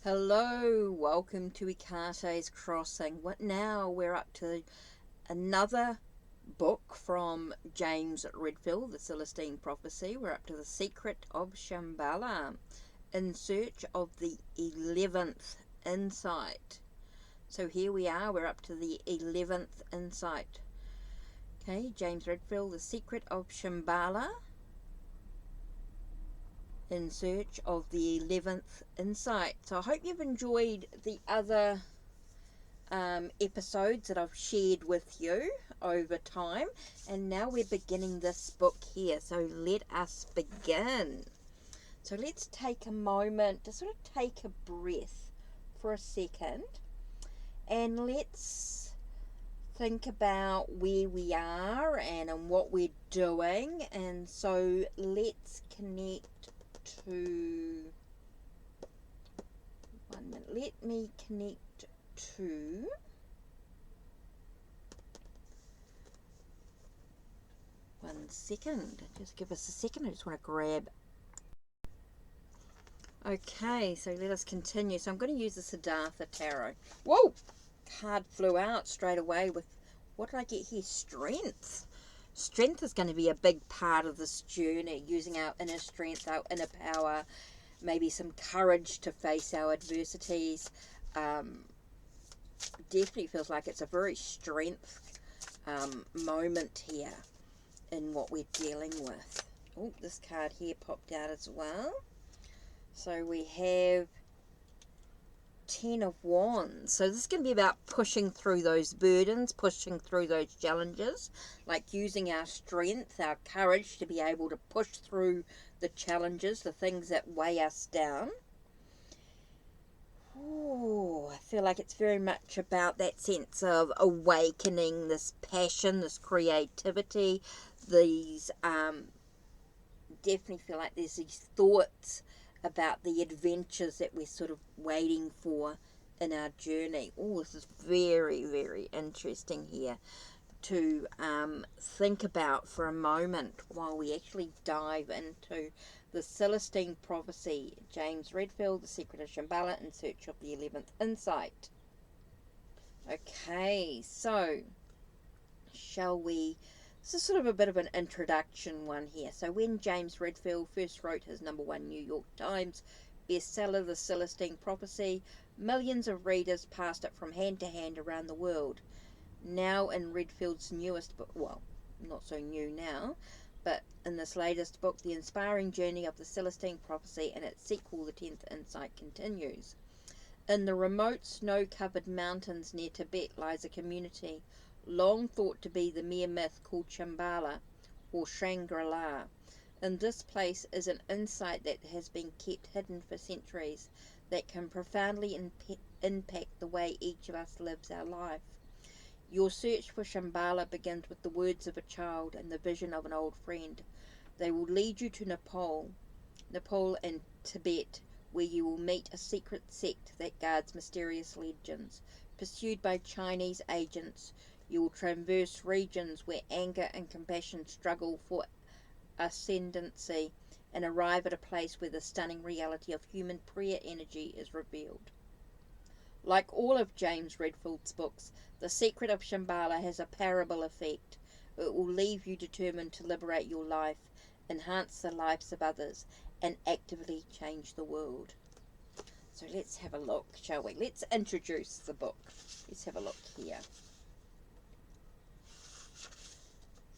Hello, welcome to Ikate's Crossing. What now? We're up to another book from James Redfield, the Celestine Prophecy. We're up to the Secret of Shambhala, in search of the 11th Insight. So here we are, we're up to the 11th Insight. Okay, James Redfield, the Secret of Shambhala, in search of the 11th Insight. So I hope you've enjoyed the other episodes that I've shared with you over time, and now we're beginning this book here. So let us begin. So let's take a moment to sort of take a breath for a second, and let's think about where we are and what we're doing. And so let's connect to 1 minute. Let me connect to one second. Just give us a second. I just want to grab. Okay, so let us continue. So I'm going to use the Siddartha tarot. Whoa! Card flew out straight away with, what did I get here? Strength. Strength is going to be a big part of this journey, using our inner strength, our inner power, maybe some courage to face our adversities. Definitely feels like it's a very strength moment here in what we're dealing with. Oh, this card here popped out as well. So we have 10 of Wands. So this is going to be about pushing through those burdens, pushing through those challenges, like using our strength, our courage to be able to push through the challenges, the things that weigh us down. Oh, I feel like it's very much about that sense of awakening, this passion, this creativity, these, definitely feel like there's these thoughts about the adventures that we're sort of waiting for in our journey. Oh, this is very, very interesting here to think about for a moment while we actually dive into the Celestine Prophecy, James Redfield, The Secret of Shambhala, in search of the 11th Insight. Okay, so shall we... This is sort of a bit of an introduction one here. So when James Redfield first wrote his #1 New York Times bestseller, The Celestine Prophecy, millions of readers passed it from hand to hand around the world. Now in Redfield's newest book, well, not so new now, but in this latest book, the inspiring journey of the Celestine Prophecy and its sequel, The 10th Insight, continues. In the remote snow-covered mountains near Tibet lies a community long thought to be the mere myth called Shambhala, or Shangri-La. In this place is an insight that has been kept hidden for centuries, that can profoundly impact the way each of us lives our life. Your search for Shambhala begins with the words of a child and the vision of an old friend. They will lead you to Nepal and Tibet, where you will meet a secret sect that guards mysterious legends. Pursued by Chinese agents, you will traverse regions where anger and compassion struggle for ascendancy, and arrive at a place where the stunning reality of human prayer energy is revealed. Like all of James Redfield's books, The Secret of Shambhala has a parable effect. It will leave you determined to liberate your life, enhance the lives of others, and actively change the world. So let's have a look, shall we? Let's introduce the book. Let's have a look here.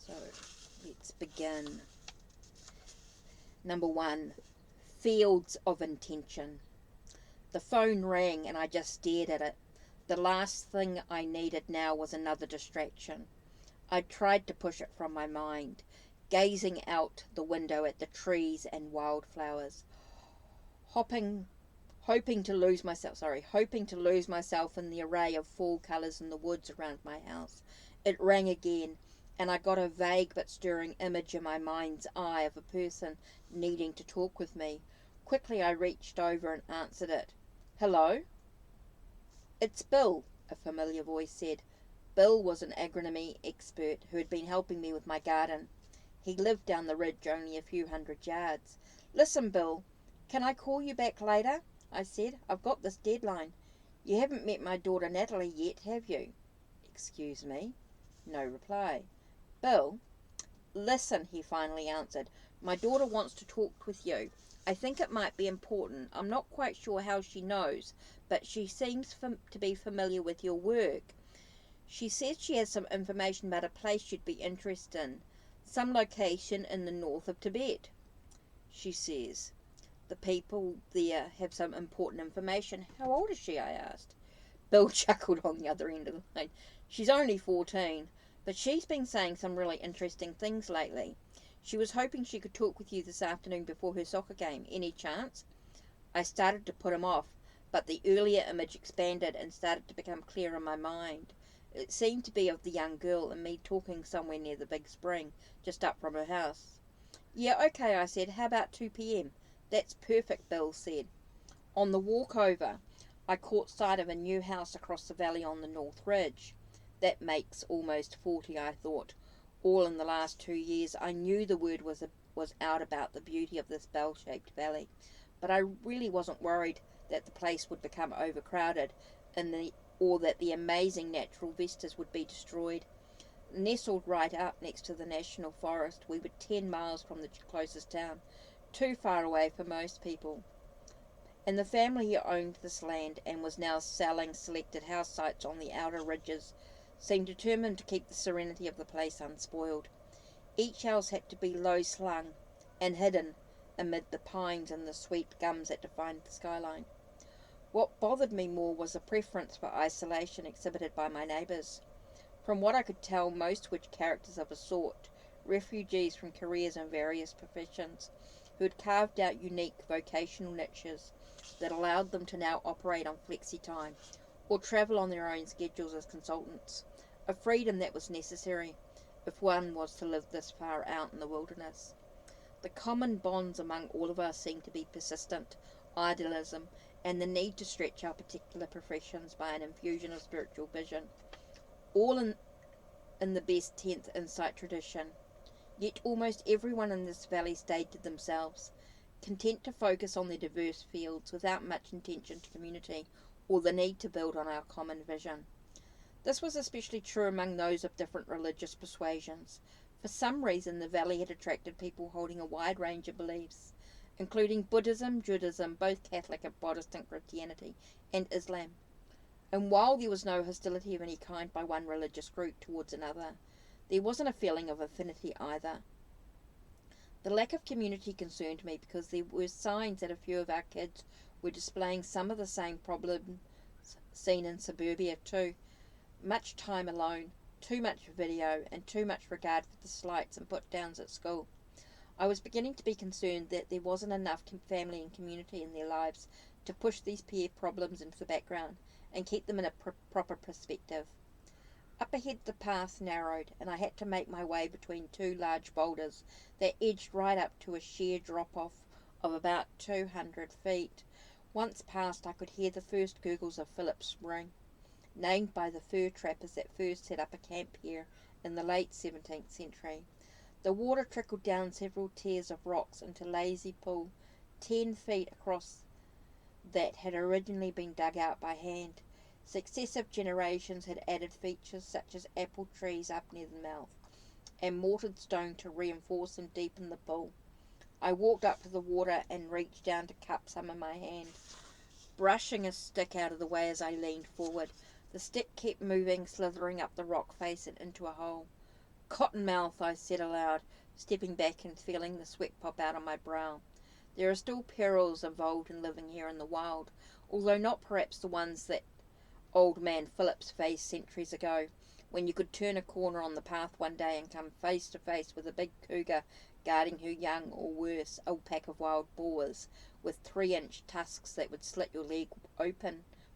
So let's begin. #1, Fields of Intention. The phone rang and I just stared at it. The last thing I needed now was another distraction. I tried to push it from my mind, gazing out the window at the trees and wildflowers, hoping to lose myself in the array of fall colours in the woods around my house. It rang again, and I got a vague but stirring image in my mind's eye of a person needing to talk with me. Quickly I reached over and answered it. "Hello?" "It's Bill," a familiar voice said. Bill was an agronomy expert who had been helping me with my garden. He lived down the ridge only a few hundred yards. "Listen, Bill, can I call you back later? I said. I've got this deadline. You haven't met my daughter Natalie yet, have you? Excuse me. No reply. Bill, listen, he finally answered. My daughter wants to talk with you. I think it might be important. I'm not quite sure how she knows, but she seems to be familiar with your work. She says she has some information about a place you'd be interested in. Some location in the north of Tibet, she says. The people there have some important information. How old is she? I asked. Bill chuckled on the other end of the line. She's only 14, but she's been saying some really interesting things lately. She was hoping she could talk with you this afternoon before her soccer game. Any chance? I started to put him off, but the earlier image expanded and started to become clear in my mind. It seemed to be of the young girl and me talking somewhere near the big spring, just up from her house. Yeah, okay, I said. How about 2 p.m? That's perfect, Bill said. On the walk over, I caught sight of a new house across the valley on the North Ridge. That makes almost 40, I thought. All in the last 2 years, I knew the word was out about the beauty of this bell-shaped valley, but I really wasn't worried that the place would become overcrowded or that the amazing natural vistas would be destroyed. Nestled right up next to the national forest, we were 10 miles from the closest town, too far away for most people. And the family who owned this land and was now selling selected house sites on the outer ridges seemed determined to keep the serenity of the place unspoiled. Each house had to be low-slung and hidden amid the pines and the sweet gums that defined the skyline. What bothered me more was a preference for isolation exhibited by my neighbours. From what I could tell, most were characters of a sort, refugees from careers in various professions, who had carved out unique vocational niches that allowed them to now operate on flexi-time or travel on their own schedules as consultants, a freedom that was necessary if one was to live this far out in the wilderness. The common bonds among all of us seemed to be persistent, idealism, and the need to stretch our particular professions by an infusion of spiritual vision, all in the best 10th Insight tradition. Yet almost everyone in this valley stayed to themselves, content to focus on their diverse fields without much intention to community or the need to build on our common vision. This was especially true among those of different religious persuasions. For some reason, the valley had attracted people holding a wide range of beliefs, including Buddhism, Judaism, both Catholic and Protestant Christianity, and Islam. And while there was no hostility of any kind by one religious group towards another, there wasn't a feeling of affinity either. The lack of community concerned me because there were signs that a few of our kids were displaying some of the same problems seen in suburbia too. Much time alone, too much video, and too much regard for the slights and put-downs at school. I was beginning to be concerned that there wasn't enough family and community in their lives to push these peer problems into the background and keep them in a proper perspective. Up ahead the path narrowed, and I had to make my way between two large boulders that edged right up to a sheer drop-off of about 200 feet. Once past, I could hear the first gurgles of Philip's Spring, named by the fur trappers that first set up a camp here in the late 17th century. The water trickled down several tiers of rocks into a lazy pool 10 feet across that had originally been dug out by hand. Successive generations had added features such as apple trees up near the mouth and mortared stone to reinforce and deepen the pool. I walked up to the water and reached down to cup some in my hand, brushing a stick out of the way as I leaned forward. The stick kept moving, slithering up the rock face and into a hole. Cottonmouth, I said aloud, stepping back and feeling the sweat pop out on my brow. There are still perils involved in living here in the wild, although not perhaps the ones that old man Phillips faced centuries ago, when you could turn a corner on the path one day and come face to face with a big cougar guarding her young, or worse, a pack of wild boars with 3-inch tusks that would slit your leg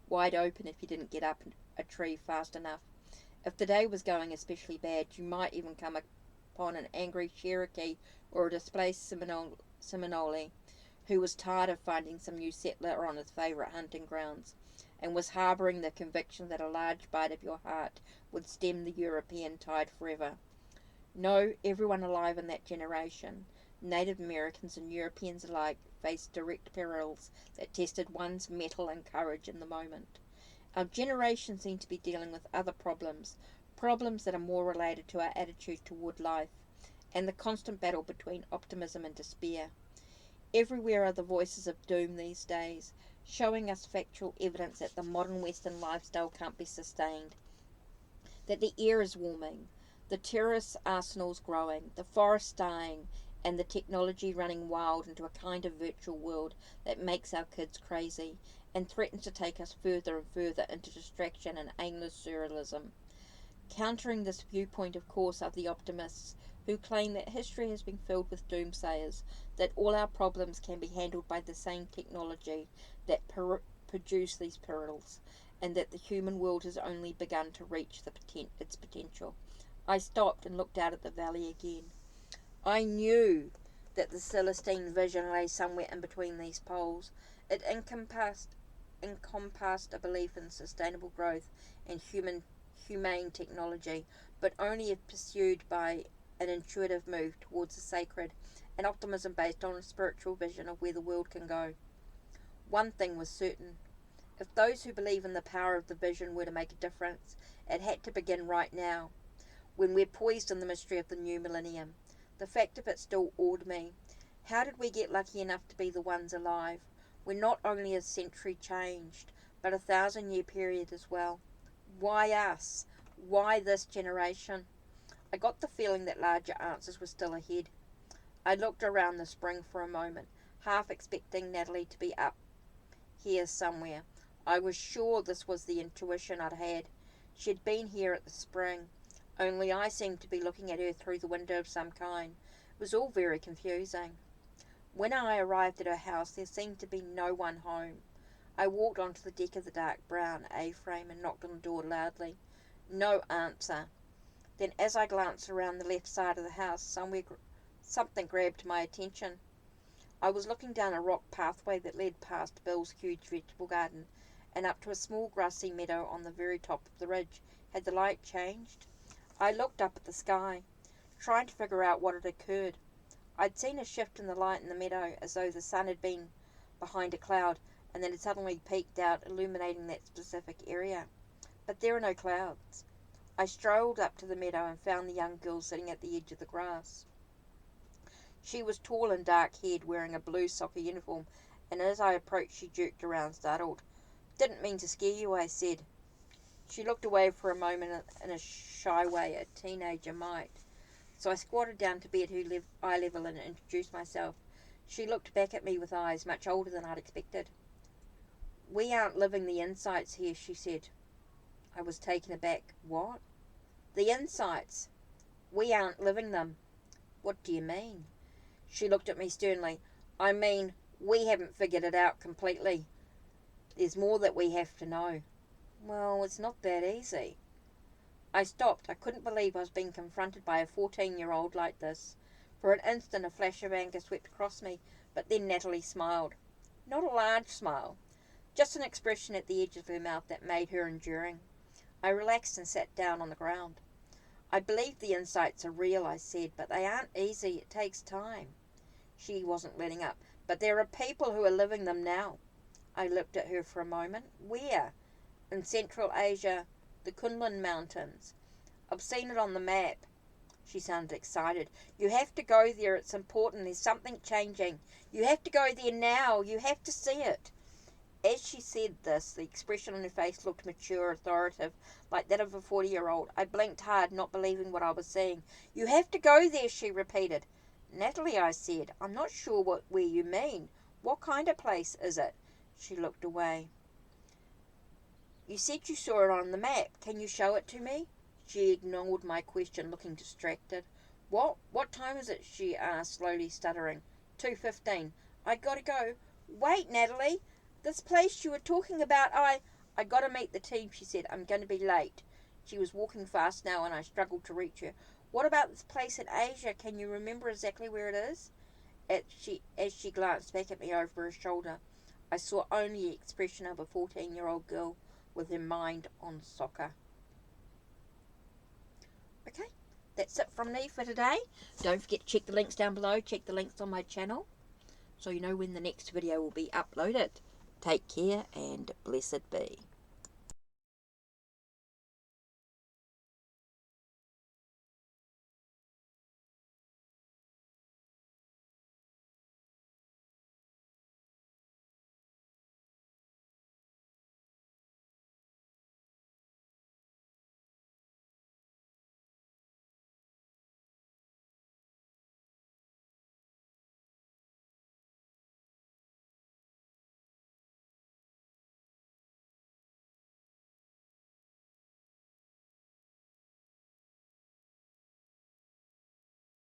wide open if you didn't get up a tree fast enough. If the day was going especially bad, you might even come upon an angry Cherokee or a displaced Seminole who was tired of finding some new settler on his favourite hunting grounds, and was harbouring the conviction that a large bite of your heart would stem the European tide forever. No, everyone alive in that generation, Native Americans and Europeans alike, face direct perils that tested one's mettle and courage in the moment. Our generation seemed to be dealing with other problems, problems that are more related to our attitude toward life, and the constant battle between optimism and despair. Everywhere are the voices of doom these days, showing us factual evidence that the modern Western lifestyle can't be sustained, that the air is warming, the terrorist arsenals growing, the forests dying, and the technology running wild into a kind of virtual world that makes our kids crazy and threatens to take us further and further into distraction and aimless surrealism. Countering this viewpoint, of course, are the optimists who claim that history has been filled with doomsayers, that all our problems can be handled by the same technology that produced these perils, and that the human world has only begun to reach its potential. I stopped and looked out at the valley again. I knew that the Celestine vision lay somewhere in between these poles. It encompassed a belief in sustainable growth and humane technology, but only if pursued by an intuitive move towards the sacred, and optimism based on a spiritual vision of where the world can go. One thing was certain. If those who believe in the power of the vision were to make a difference, it had to begin right now, when we're poised in the mystery of the new millennium. The fact of it still awed me. How did we get lucky enough to be the ones alive, when not only a century changed, but a 1,000-year period as well? Why us? Why this generation? I got the feeling that larger answers were still ahead. I looked around the spring for a moment, half expecting Natalie to be up here somewhere. I was sure this was the intuition I'd had. She'd been here at the spring, only I seemed to be looking at her through the window of some kind. It was all very confusing. When I arrived at her house, there seemed to be no one home. I walked onto the deck of the dark brown A-frame and knocked on the door loudly. No answer. Then as I glanced around the left side of the house, something grabbed my attention. I was looking down a rock pathway that led past Bill's huge vegetable garden and up to a small grassy meadow on the very top of the ridge. Had the light changed? I looked up at the sky, trying to figure out what had occurred. I'd seen a shift in the light in the meadow, as though the sun had been behind a cloud and then had suddenly peeked out, illuminating that specific area. But there were no clouds. I strolled up to the meadow and found the young girl sitting at the edge of the grass. She was tall and dark-haired, wearing a blue soccer uniform, and as I approached she jerked around, startled. "Didn't mean to scare you," I said. She looked away for a moment in a shy way a teenager might. So I squatted down to be at her eye level and introduced myself. She looked back at me with eyes much older than I'd expected. "We aren't living the insights here," she said. I was taken aback. "What?" "The insights. We aren't living them." "What do you mean?" She looked at me sternly. "I mean, we haven't figured it out completely. There's more that we have to know." "Well, it's not that easy." I stopped. I couldn't believe I was being confronted by a 14-year-old like this. For an instant a flash of anger swept across me, but then Natalie smiled. Not a large smile, just an expression at the edge of her mouth that made her enduring. I relaxed and sat down on the ground. "I believe the insights are real," I said, "but they aren't easy. It takes time." She wasn't letting up. "But there are people who are living them now." I looked at her for a moment. "Where?" "In Central Asia, the Kunlun Mountains. I've seen it on the map." She sounded excited. "You have to go there. It's important. There's something changing. You have to go there now. You have to see it." As she said this, the expression on her face looked mature, authoritative, like that of a 40-year-old. I blinked hard, not believing what I was seeing. "You have to go there," she repeated. "Natalie," I said, "I'm not sure where you mean. What kind of place is it?" She looked away. "You said you saw it on the map. Can you show it to me?" She ignored my question, looking distracted. What time is it?" she asked, slowly stuttering. 2:15. "I gotta go." "Wait, Natalie. This place you were talking about, I gotta meet the team," she said. "I'm going to be late." She was walking fast now, and I struggled to reach her. "What about this place in Asia? Can you remember exactly where it is?" As she glanced back at me over her shoulder, I saw only the expression of a 14-year-old girl with her mind on soccer. Okay, that's it from me for today. Don't forget to check the links down below. Check the links on my channel. so you know when the next video will be uploaded. Take care and blessed be.